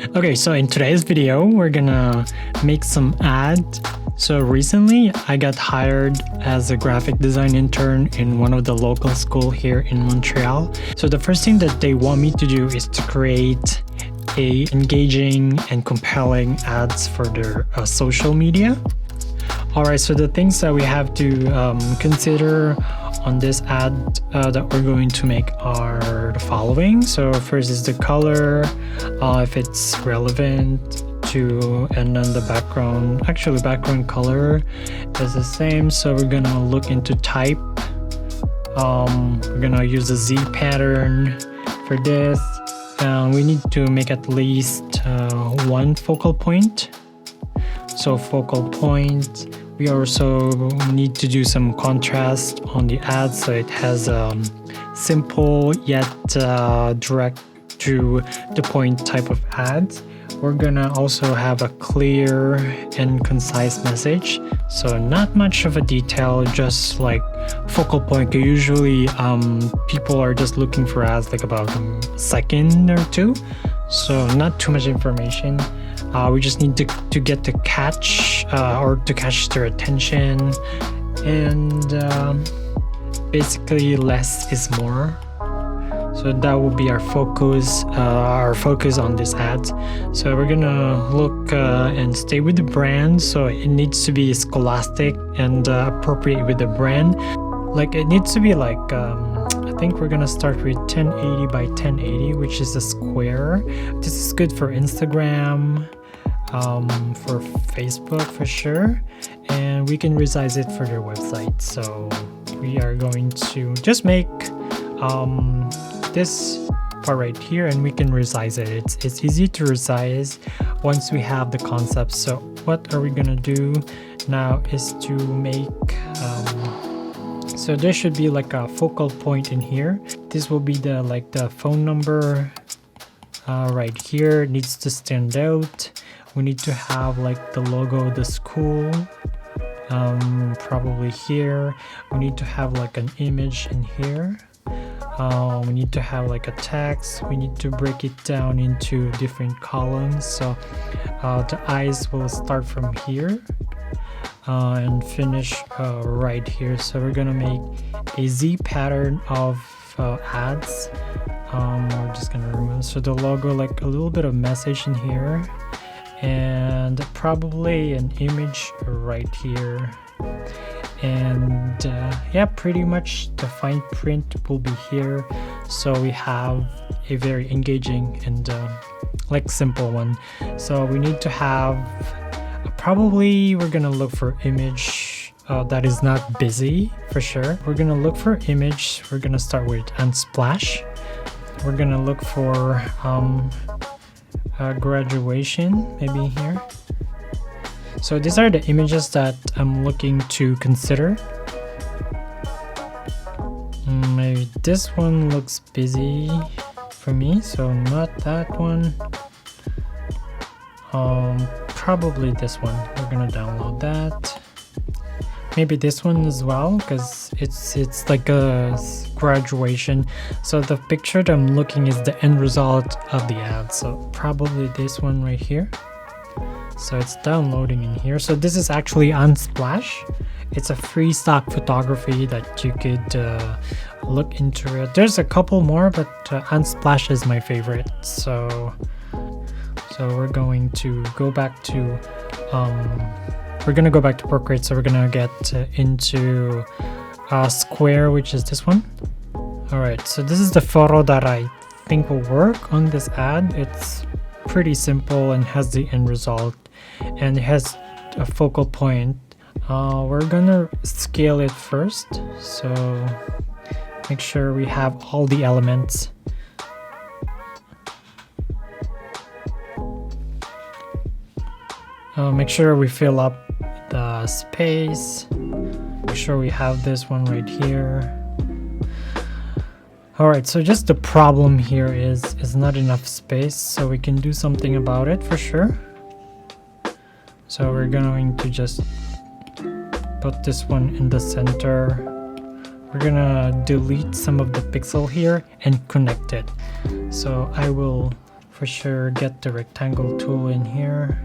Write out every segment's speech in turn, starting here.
Okay, so in today's video, we're gonna make some ads. So recently, I got hired as a graphic design intern in one of the local school here in Montreal. So the first thing that they want me to do is to create a engaging and compelling ads for their social media. Alright, so the things that we have to consider on this ad that we're going to make are the following. So first is the color, if it's relevant to, and then the background, actually background color is the same. So we're gonna look into type. We're gonna use the Z pattern for this. We need to make at least one focal point. So focal point. We also need to do some contrast on the ad so it has simple yet direct to the point type of ads. We're gonna also have a clear and concise message. So not much of a detail, just like focal point. Usually people are just looking for ads like about a second or two. So not too much information. We just need to get the catch or to catch their attention, and basically less is more. So that will be our focus on this ad. So we're gonna look and stay with the brand. So it needs to be scholastic and appropriate with the brand. Like it needs to be like I think we're gonna start with 1080 by 1080, which is a square. This is good for Instagram, for Facebook for sure, and we can resize it for their website. So we are going to just make this part right here, and we can resize it. It's easy to resize once we have the concept. So what are we gonna do now is to make so there should be like a focal point in here. This will be the phone number right here. It needs to stand out. We need to have like the logo of the school, probably here. We need to have like an image in here. We need to have like a text. We need to break it down into different columns. So the eyes will start from here and finish right here. So we're gonna make a Z pattern of ads. We're just gonna remove, so the logo, like a little bit of message in here, and probably an image right here, and yeah, pretty much the fine print will be here. So we have a very engaging and like simple one. So we need to have probably, we're gonna look for image that is not busy for sure. We're gonna look for image. We're gonna start with Unsplash. We're gonna look for graduation, maybe here. So these are the images that I'm looking to consider. Maybe this one looks busy for me, so not that one. Probably this one. We're gonna download that. Maybe this one as well, because it's like a graduation. So the picture that I'm looking is the end result of the ad. So probably this one right here. So it's downloading in here. So this is actually Unsplash. It's a free stock photography that you could look into it. There's a couple more, but Unsplash is my favorite. So we're going to go back to Procreate. So we're gonna get into Square, which is this one. All right, so this is the photo that I think will work on this ad. It's pretty simple and has the end result, and it has a focal point. We're gonna scale it first, so make sure we have all the elements. Make sure we fill up the space. Make sure we have this one right here. Alright, so just the problem here is not enough space, so we can do something about it for sure. So we're going to just put this one in the center. We're gonna delete some of the pixel here and connect it. So I will, for for sure get the rectangle tool in here,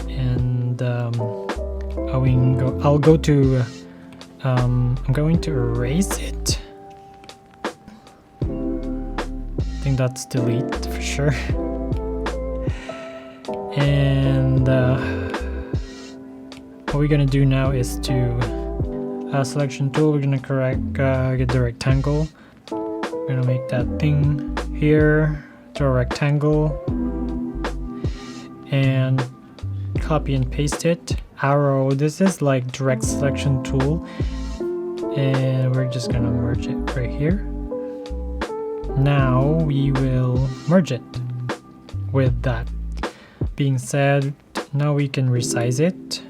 and I'll go to I'm going to erase it. I think that's delete for sure. And what we're gonna do now is to selection tool. We're gonna get the rectangle. We're gonna make that thing here to a rectangle and copy and paste it. Arrow, this is like direct selection tool, and we're just gonna merge it right here. Now we will merge it with that. Being said, now we can resize it.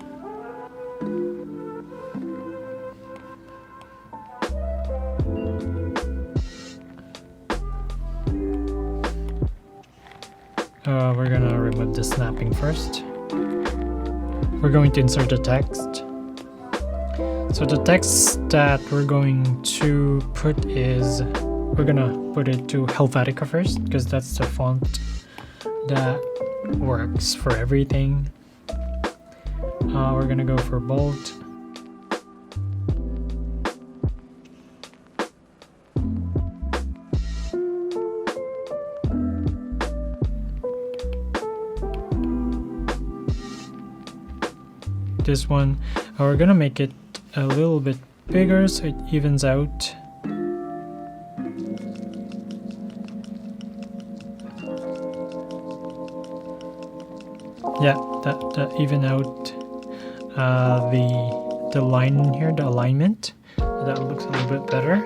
We're gonna remove the snapping first. We're going to insert the text. So the text that we're going to put is, we're gonna put it to Helvetica first, because that's the font that works for everything. We're gonna go for bold. This one, we're gonna make it a little bit bigger so it evens out. Yeah, that even out the line in here, the alignment. That looks a little bit better.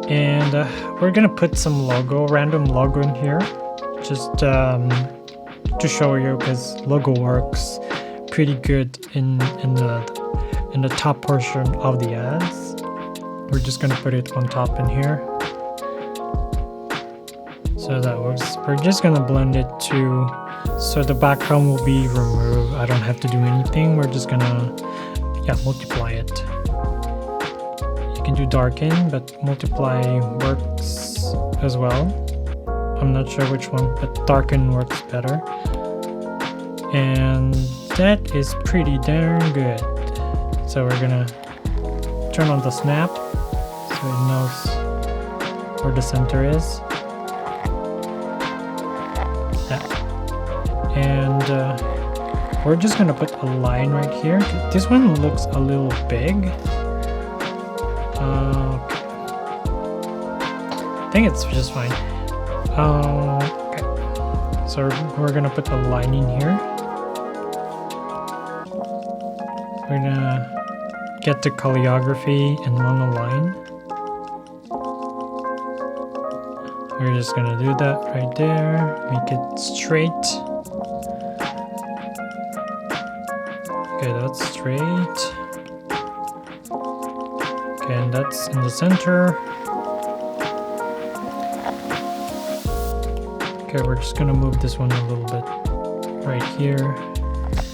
And we're gonna put some random logo in here, just to show you, because logo works pretty good in the top portion of the ads. We're just gonna put it on top in here. So that works. We're just gonna blend it to, so the background will be removed. I don't have to do anything. We're just gonna, multiply it. You can do darken, but multiply works as well. I'm not sure which one, but darken works better. And that is pretty darn good. So we're gonna turn on the snap so it knows where the center is. And we're just gonna put a line right here. This one looks a little big. I think it's just fine. Okay. So we're gonna put a line in here. We're gonna get the calligraphy and monoline. We're just gonna do that right there. Make it straight. Okay, that's straight. Okay, and that's in the center. Okay, we're just gonna move this one a little bit right here,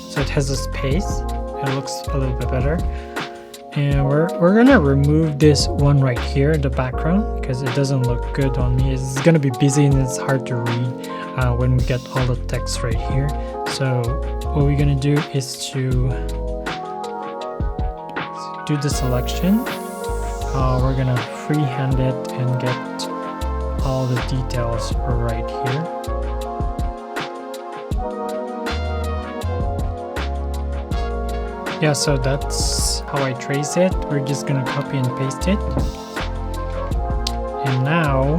so it has a space. It looks a little bit better. And we're gonna remove this one right here, the background, because it doesn't look good on me. It's gonna be busy and it's hard to read when we get all the text right here. So what we're gonna do is to do the selection. We're gonna freehand it and get all the details right here. Yeah, so that's how I trace it. We're just gonna copy and paste it. And now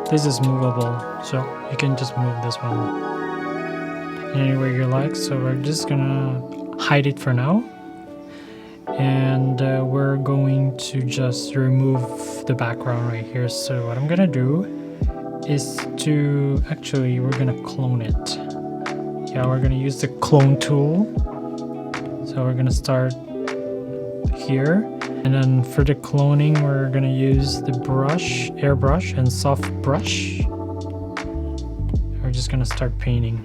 this is movable, so you can just move this one anywhere you like. So we're just gonna hide it for now. And we're going to just remove the background right here. So what I'm gonna do is to, actually we're gonna clone it. Yeah, we're gonna use the clone tool. So we're gonna start here, and then for the cloning we're gonna use the brush, airbrush and soft brush. We're just gonna start painting.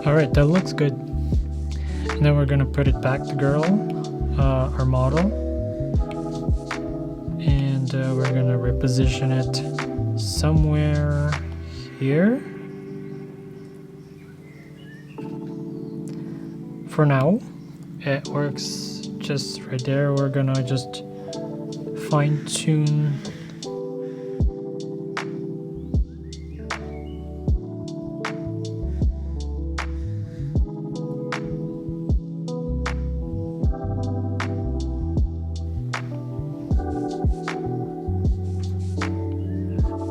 Alright, that looks good. And then we're gonna put it back, the girl, our model. And we're gonna reposition it somewhere here. For now, it works just right there. We're gonna just fine tune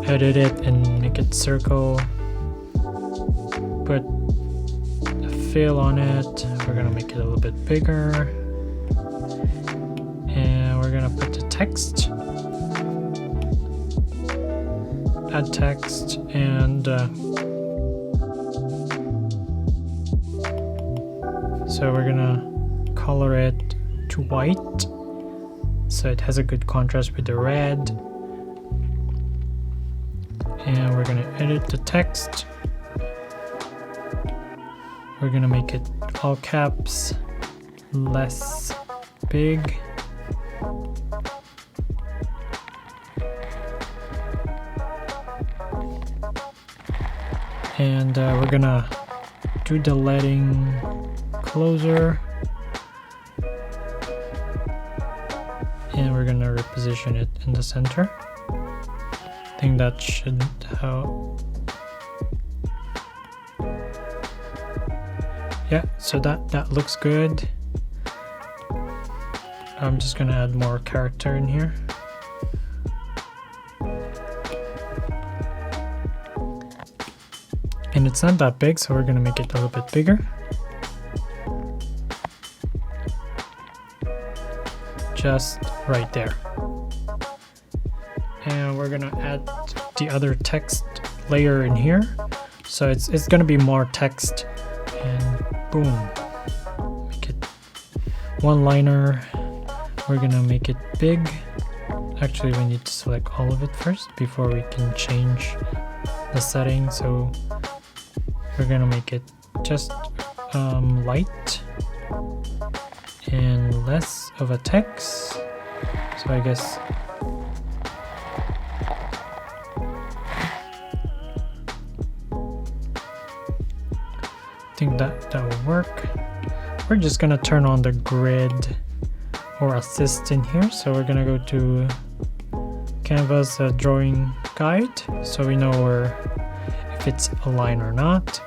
edit it and make it circle, put a fill on it. We're gonna make it a little bit bigger, and we're gonna put the text, add text, and so we're gonna color it to white so it has a good contrast with the red. And we're gonna edit the text. We're gonna make it all caps, less big. And we're gonna do the leading closer. And we're gonna reposition it in the center. I think that should help. Yeah, so that looks good. I'm just gonna add more character in here. And it's not that big, so we're gonna make it a little bit bigger. Just right there. And we're gonna add the other text layer in here, so it's gonna be more text, and boom, make it one liner. We're gonna make it big. Actually, we need to select all of it first before we can change the setting. So we're gonna make it just light and less of a text. So I guess that will work. We're just gonna turn on the grid or assist in here. So we're gonna go to Canva's drawing guide, so we know if it's a line or not.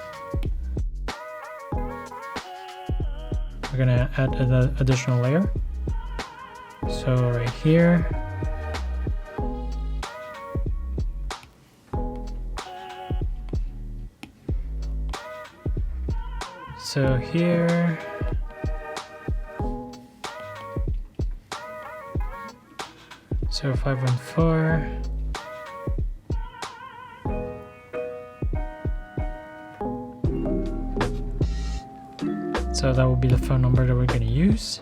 We're gonna add an additional layer. So right here. So here, so 514, so that will be the phone number that we're going to use.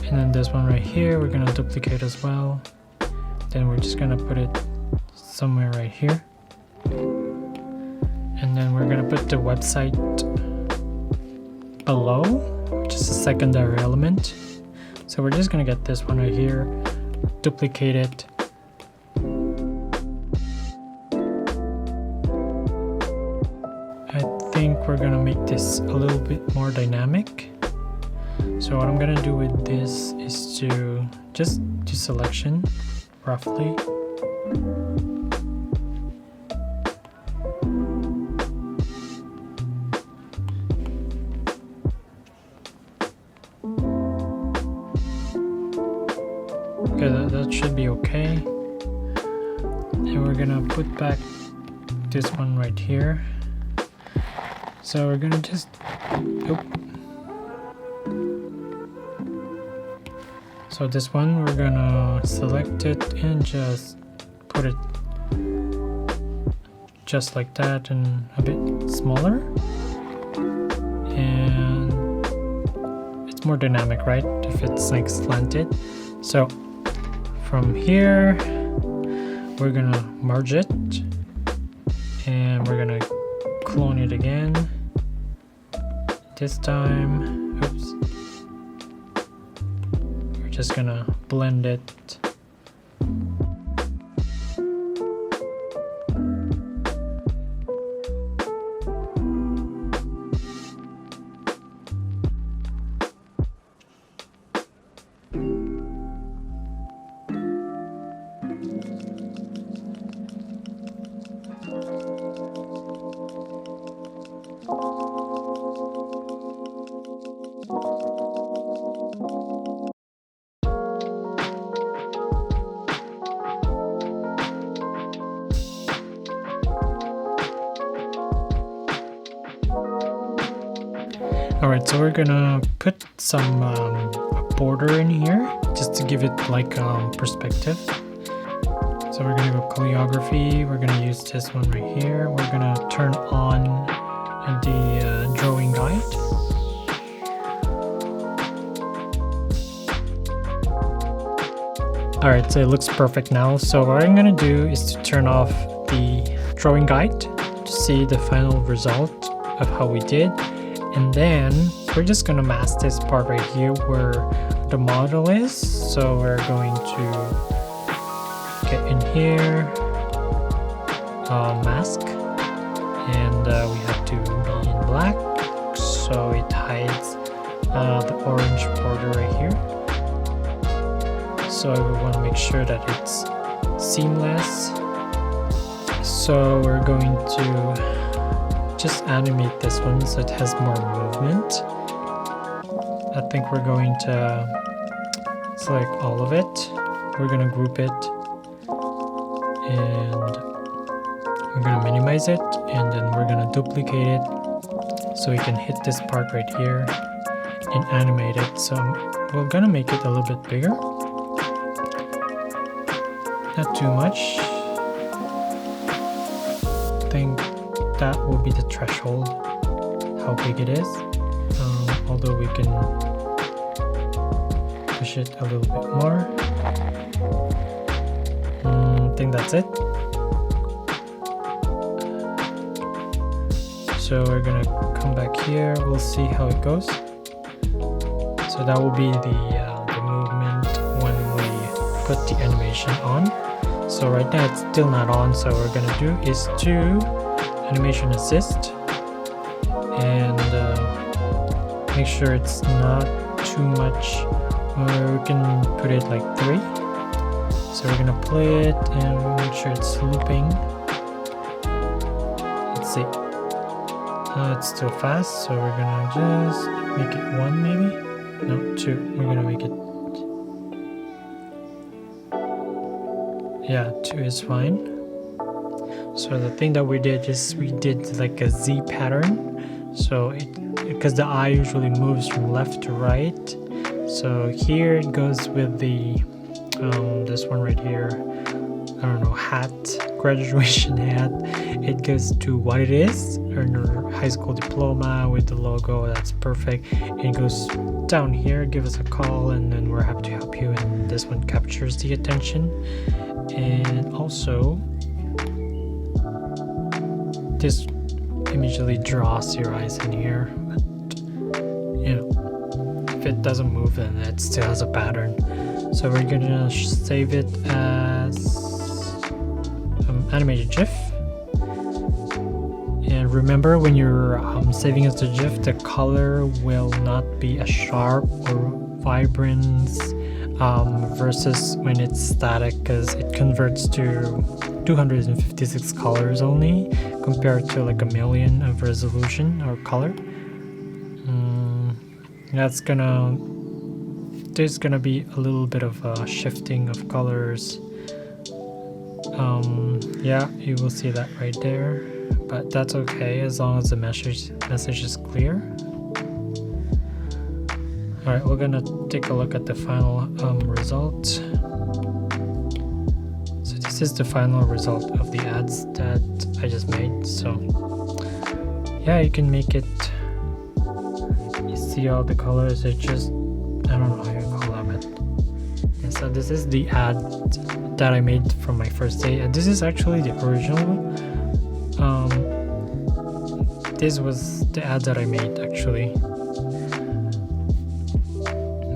And then this one right here, we're gonna duplicate as well. Then we're just gonna put it somewhere right here. And then we're gonna put the website below, which is a secondary element. So we're just gonna get this one right here, duplicate it. I think we're gonna make this a little bit more dynamic. So what I'm gonna do with this is to just do selection roughly. Okay, that should be okay. And we're gonna put back this one right here. So we're gonna just, so this one, we're gonna select it and just put it just like that and a bit smaller. And it's more dynamic, right? If it's like slanted. So from here, we're gonna merge it and we're gonna clone it again. This time, oops. We're just gonna blend it. Alright, so we're gonna put some border in here just to give it like perspective. So we're gonna go calligraphy, we're gonna use this one right here. We're gonna turn on the drawing guide. Alright, so it looks perfect now. So what I'm gonna do is to turn off the drawing guide to see the final result of how we did. And then we're just gonna mask this part right here where the model is. So we're going to get in here, mask, and we have to be in black so it hides the orange border right here. So we want to make sure that it's seamless. So we're going to just animate this one so it has more movement. I think we're going to select all of it. We're going to group it and we're going to minimize it, and then we're going to duplicate it so we can hit this part right here and animate it. So we're going to make it a little bit bigger, not too much. I think that will be the threshold, how big it is, although we can push it a little bit more. I think that's it. So we're gonna come back here, we'll see how it goes. So that will be the movement when we put the animation on. So right now it's still not on, so what we're gonna do is to animation assist and make sure it's not too much. We can put it like 3. So we're gonna play it and we'll make sure it's looping. Let's see. It's still fast, so we're gonna just make it 1 maybe. No, 2. We're gonna make it. Yeah, 2 is fine. So the thing that we did is we did like a Z pattern. So because the eye usually moves from left to right. So here it goes with the this one right here. I don't know, hat, graduation hat. It goes to what it is, earn your high school diploma with the logo. That's perfect. It goes down here, give us a call, and then we're happy to help you. And this one captures the attention. And also, this immediately draws your eyes in here, but you know, if it doesn't move, then it still has a pattern. So we're gonna save it as animated GIF. And remember, when you're saving as a GIF, the color will not be as sharp or vibrant versus when it's static, because it converts to 256 colors only compared to like 1,000,000 of resolution or color. There's gonna be a little bit of shifting of colors. Yeah, you will see that right there, but that's okay as long as the message is clear. Alright, we're gonna take a look at the final result. So this is the final result of the ads that I just made. So yeah, you can make it You see all the colors, it just, I don't know how you call them it. And so this is the ad that I made from my first day, and this is actually the original. This was the ad that I made actually.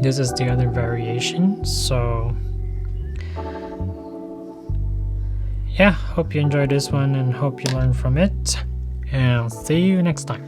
This is the other variation. So yeah, hope you enjoyed this one and hope you learned from it, and I'll see you next time.